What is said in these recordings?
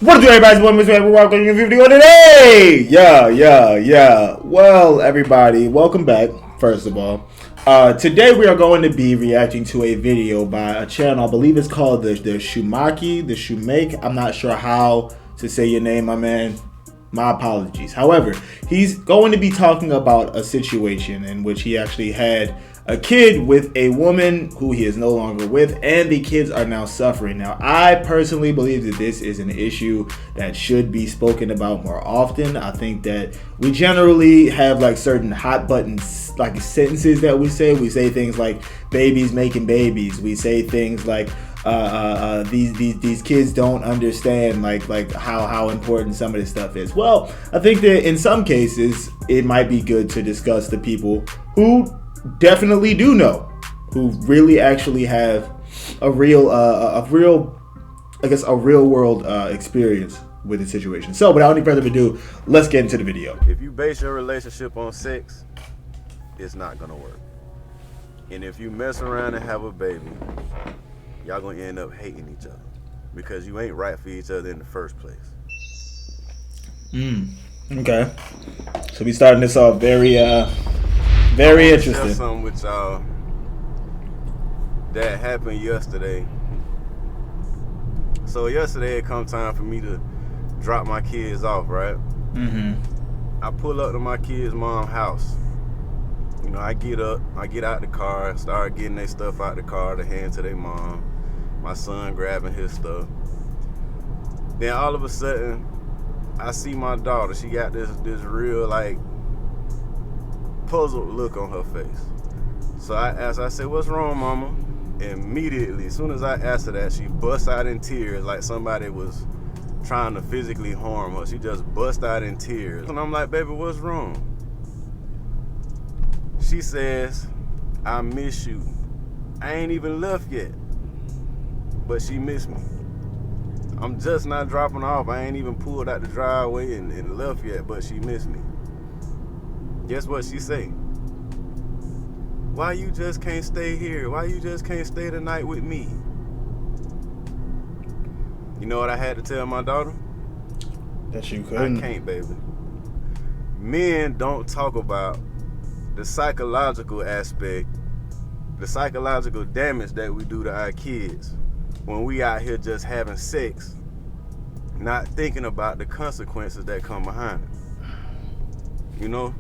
What is everybody's one Mr. We're welcome to the video today. Yeah. Well, everybody, welcome back. First of all, today we are going to be reacting to a video by a channel. I believe it's called the Shumake. I'm not sure how to say your name, my man. My apologies. However, he's going to be talking about a situation in which he actually had a kid with a woman who he is no longer with, and the kids are now suffering. Now, I personally believe that this is an issue that should be spoken about more often. I think that we generally have like certain hot buttons, like sentences that we say. We say things like babies making babies. We say things like these kids don't understand like how important some of this stuff is. Well, I think that in some cases it might be good to discuss the people who definitely do know, who really actually have a real world experience with the situation. So without any further ado, let's get into the video. If you base your relationship on sex, it's not gonna work. And if you mess around and have a baby, y'all gonna end up hating each other because you ain't right for each other in the first place. Okay. So we starting this off very interesting. Share something with y'all that happened yesterday. So yesterday it come time for me to drop my kids off, right? I pull up to my kids' mom's house. You know, I get out the car, start getting their stuff out the car to hand to their mom. My son grabbing his stuff. Then all of a sudden, I see my daughter. She got this real like puzzled look on her face. So I said, "What's wrong, mama?" Immediately, as soon as I asked her that, she bust out in tears like somebody was trying to physically harm her. She just bust out in tears. And I'm like, "Baby, what's wrong?" She says, "I miss you." I ain't even left yet, but she missed me. I'm just not dropping off. I ain't even pulled out the driveway and left yet, but she missed me. Guess what she say? "Why you just can't stay here? Why you just can't stay the night with me?" You know what I had to tell my daughter? That you couldn't. I can't, baby. Men don't talk about the psychological aspect, the psychological damage that we do to our kids when we out here just having sex, not thinking about the consequences that come behind it. You know?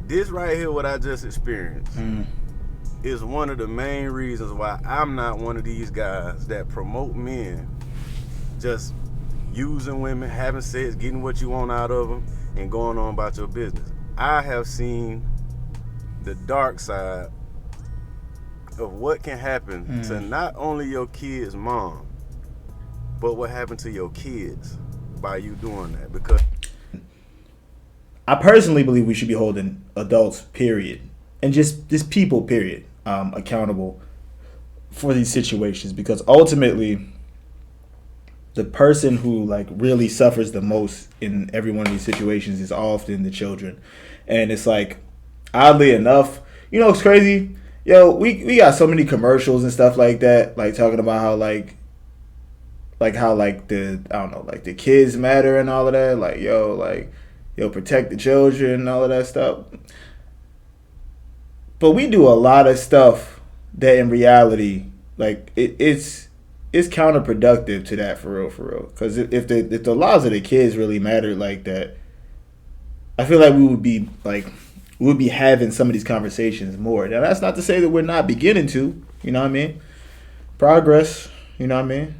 This right here, what I just experienced, is one of the main reasons why I'm not one of these guys that promote men just using women, having sex, getting what you want out of them, and going on about your business. I have seen the dark side of what can happen to not only your kid's mom, but what happened to your kids by you doing that. Because I personally believe we should be holding adults, period, and just people, period, accountable for these situations, because ultimately the person who like really suffers the most in every one of these situations is often the children. And it's like, oddly enough, you know, it's crazy. Yo, we got so many commercials and stuff like that, like talking about how how the, I don't know, like the kids matter and all of that. Like, yo, protect the children and all of that stuff. But we do a lot of stuff that in reality, like it's counterproductive to that, for real. Because if the lives of the kids really mattered like that, I feel like we would be having some of these conversations more. Now, that's not to say that we're not beginning to, you know what I mean? Progress, you know what I mean?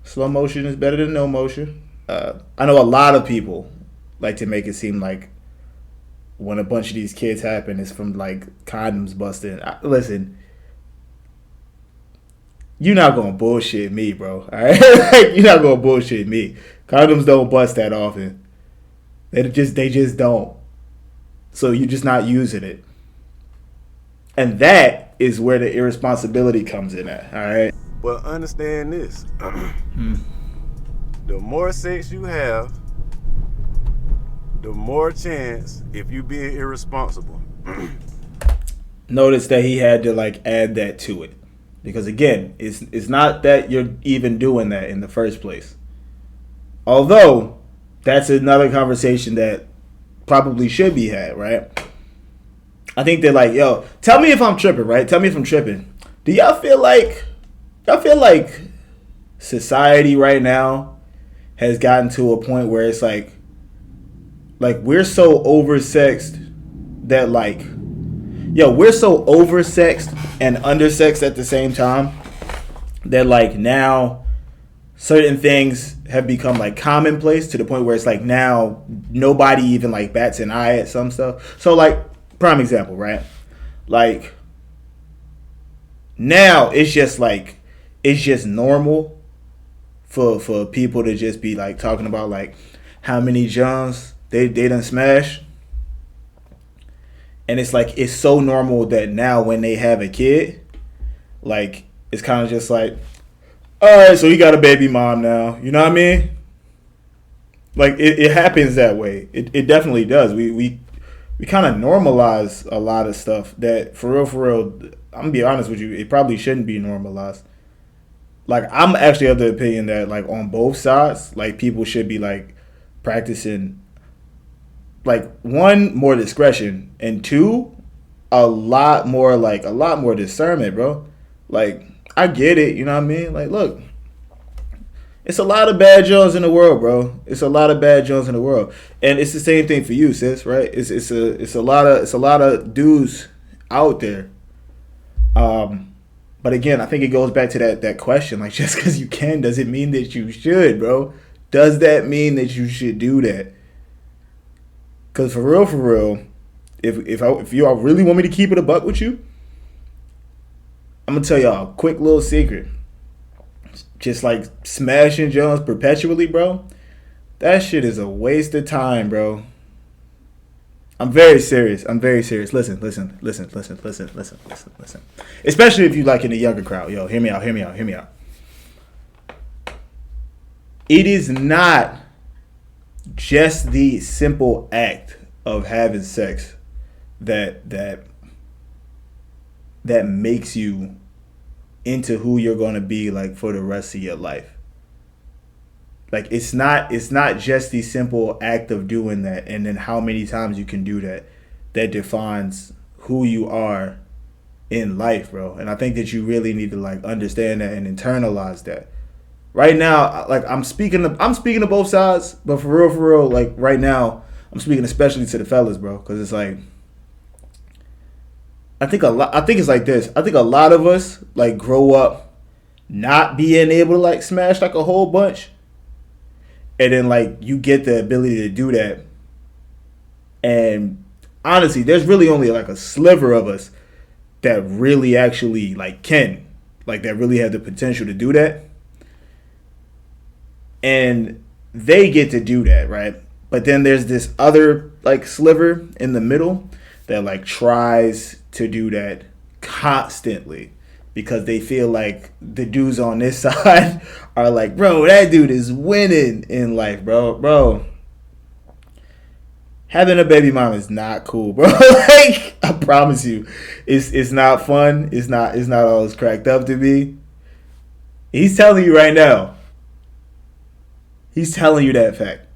Slow motion is better than no motion. I know a lot of people like to make it seem like when a bunch of these kids happen, it's from like condoms busting. Listen, you're not gonna bullshit me, bro. All right, you're not gonna bullshit me. Condoms don't bust that often. They just don't. So you're just not using it, and that is where the irresponsibility comes in at. All right. But understand this: the more sex you have, the more chance if you being irresponsible. Notice that he had to like add that to it, because again, it's not that you're even doing that in the first place. Although, that's another conversation that probably should be had, right? I think they're like, yo, tell me if I'm tripping, right? Tell me if I'm tripping. Do y'all feel like society right now has gotten to a point where it's like we're so oversexed that like, yo, we're so oversexed and undersexed at the same time that like now certain things have become like commonplace to the point where it's like now nobody even like bats an eye at some stuff. So like prime example, right? Like now it's just normal for people to just be like talking about like how many Johns they done smash. And it's like it's so normal that now when they have a kid, like it's kind of just like, all right, so you got a baby mom now. You know what I mean? Like it happens that way. It definitely does. We kind of normalize a lot of stuff that for real, I'm gonna be honest with you, it probably shouldn't be normalized. Like I'm actually of the opinion that like on both sides, like people should be like practicing like one, more discretion, and two, a lot more discernment, bro. Like I get it, you know what I mean? Like look, it's a lot of bad Jones in the world, bro. It's a lot of bad Jones in the world, and it's the same thing for you, sis. Right? It's a lot of dudes out there. But again, I think it goes back to that question. Like, just because you can doesn't mean that you should, bro. Does that mean that you should do that? Because for real, if you all really want me to keep it a buck with you, I'm gonna tell y'all a quick little secret. Just like smashing Jones perpetually, bro, that shit is a waste of time, bro. I'm very serious. Listen. Especially if you like in the younger crowd. Yo, hear me out. It is not just the simple act of having sex that makes you into who you're going to be like for the rest of your life. Like it's not just the simple act of doing that and then how many times you can do that defines who you are in life, bro. And I think that you really need to like understand that and internalize that. Right now, like I'm speaking to both sides, but for real, like right now, I'm speaking especially to the fellas, bro, because it's like I think it's like this. I think a lot of us like grow up not being able to like smash like a whole bunch. And then, like, you get the ability to do that. And honestly, there's really only, like, a sliver of us that really actually, like, can. Like, that really have the potential to do that. And they get to do that, right? But then there's this other, like, sliver in the middle that, like, tries to do that constantly. Because they feel like the dudes on this side are like, bro, that dude is winning in life, bro. Having a baby mom is not cool, bro. Like, I promise you, it's not fun. It's not all it's cracked up to be. He's telling you right now. He's telling you that fact.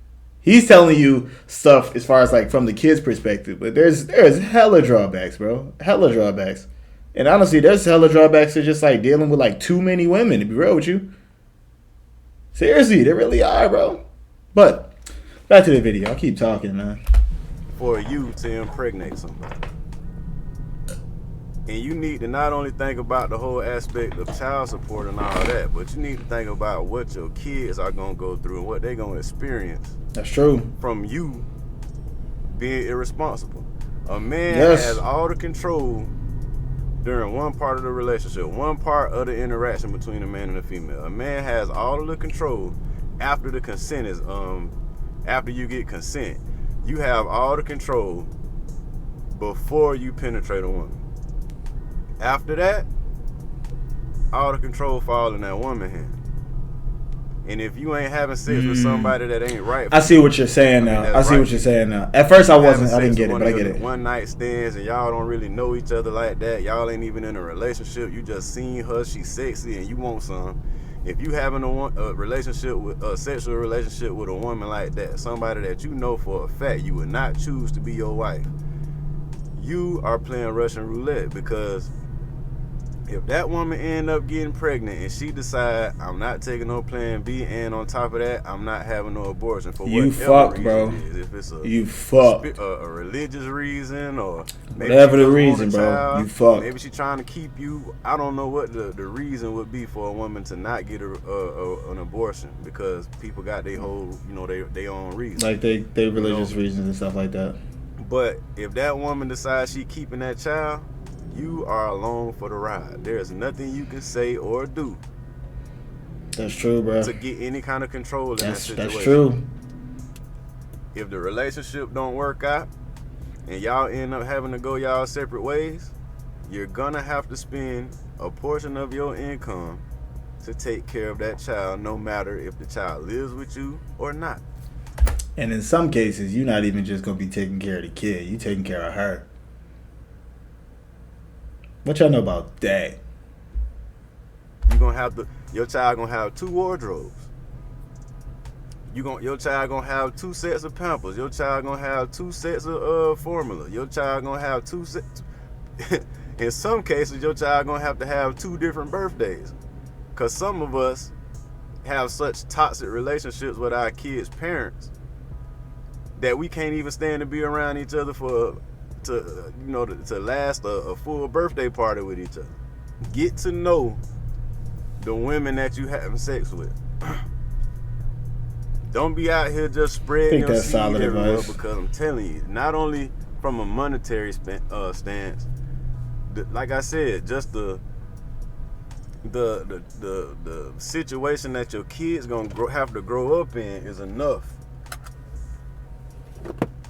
He's telling you stuff as far as like from the kid's perspective, but there's hella drawbacks, bro. Hella drawbacks. And honestly, there's hella drawbacks to just like dealing with like too many women, to be real with you. Seriously, there really are, bro. But back to the video. I'll keep talking, man. For you to impregnate somebody. And you need to not only think about the whole aspect of child support and all that, but you need to think about what your kids are going to go through and what they're going to experience. That's true. From you being irresponsible. A man has all the control during one part of the relationship, one part of the interaction between a man and a female. A man has all of the control after the consent is after you get consent. You have all the control before you penetrate a woman. After that, all the control falls in that woman's hand. And if you ain't having sex with somebody that ain't right for I see what you're saying now. I see what you're saying now. At first I didn't get it, but I get it. One night stands and y'all don't really know each other like that. Y'all ain't even in a relationship. You just seen her, she's sexy and you want some. If you having a relationship with a sexual relationship with a woman like that, somebody that you know for a fact you would not choose to be your wife, you are playing Russian roulette. Because if that woman end up getting pregnant and she decide I'm not taking no plan B, and on top of that I'm not having no abortion for you whatever fucked, reason bro. it is, if it's You fucked. a religious reason or maybe Whatever the reason, bro, child, you fucked. maybe she trying to keep you. I don't know what the reason would be for a woman to not get an abortion, because people got their whole, you know, they own reasons, like they religious reasons and stuff like that. But if that woman decides she keeping that child, you are along for the ride. There's nothing you can say or do. That's true, bro. To get any kind of control in that situation. That's true. If the relationship don't work out and y'all end up having to go y'all separate ways, you're gonna have to spend a portion of your income to take care of that child, no matter if the child lives with you or not. And in some cases, you're not even just gonna be taking care of the kid. You taking care of her. What y'all know about that? You gonna have your child gonna have 2 wardrobes. Your child gonna have 2 sets of Pampers. Your child gonna have 2 sets of formula. Your child gonna have 2 sets. In some cases, your child gonna have to have 2 different birthdays, cause some of us have such toxic relationships with our kids' parents that we can't even stand to be around each other to last a full birthday party with each other. Get to know the women that you having sex with. Don't be out here just spreading your seed everywhere, because I'm telling you, not only from a monetary stance, like I said, just the situation that your kids gonna have to grow up in is enough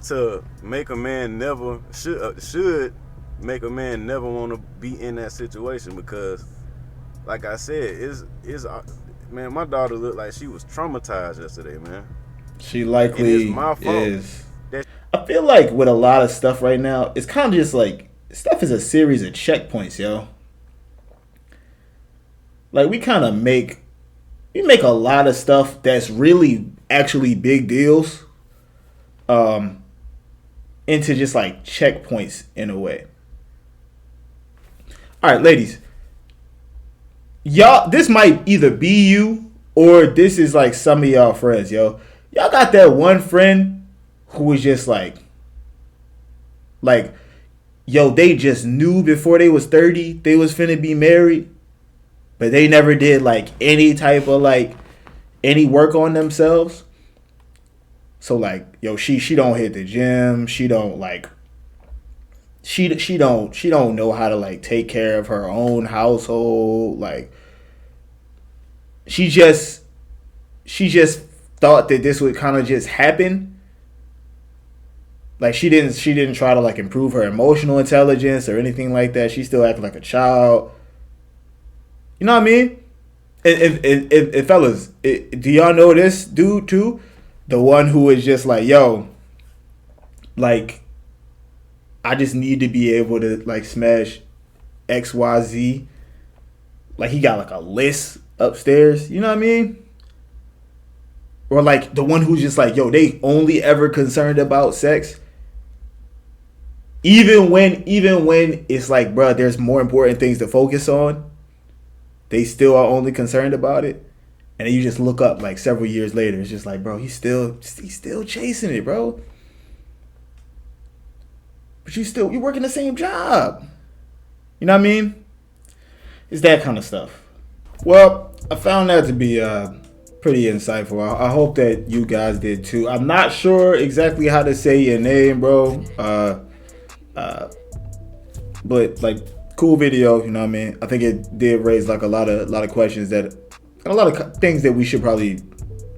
to make a man never should make a man never want to be in that situation. Because like I said, is man, my daughter looked like she was traumatized yesterday, man. She likely my fault. is. I feel like with a lot of stuff right now, it's kind of just like, stuff is a series of checkpoints, yo. Like we make a lot of stuff that's really actually big deals into just like checkpoints in a way. All right, ladies. Y'all, this might either be you or this is like some of y'all friends, yo. Y'all got that one friend who was just like, yo, they just knew before they was 30 they was finna be married, but they never did like any type of like any work on themselves. So like, yo, she don't hit the gym. She don't like, she don't know how to like take care of her own household. Like, she just thought that this would kind of just happen. Like she didn't try to like improve her emotional intelligence or anything like that. She still acted like a child. You know what I mean? And fellas, do y'all know this dude too? The one who is just like, yo, like, I just need to be able to like smash XYZ. Like he got like a list upstairs. You know what I mean? Or like the one who's just like, yo, they only ever concerned about sex. Even when it's like, bro, there's more important things to focus on, they still are only concerned about it. And then you just look up like several years later, it's just like, bro, he's still chasing it, bro. But you're working the same job. You know what I mean? It's that kind of stuff. Well, I found that to be pretty insightful. I hope that you guys did too. I'm not sure exactly how to say your name, bro. But like, cool video, you know what I mean? I think it did raise like a lot of questions and a lot of things that we should probably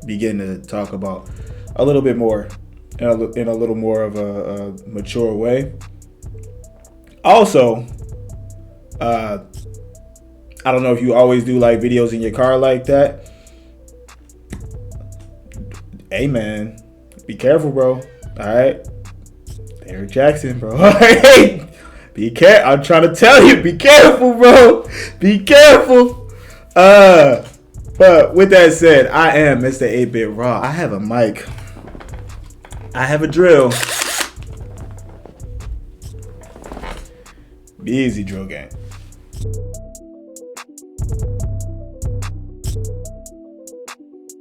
begin to talk about a little bit more in a little more of a mature way. Also, I don't know if you always do like videos in your car like that. Hey man, be careful, bro. All right, Eric Jackson, bro. All right, be careful. I'm trying to tell you, be careful, bro. Be careful. But with that said, I am Mr. 8-Bit Raw. I have a mic. I have a drill. Be easy, drill gang.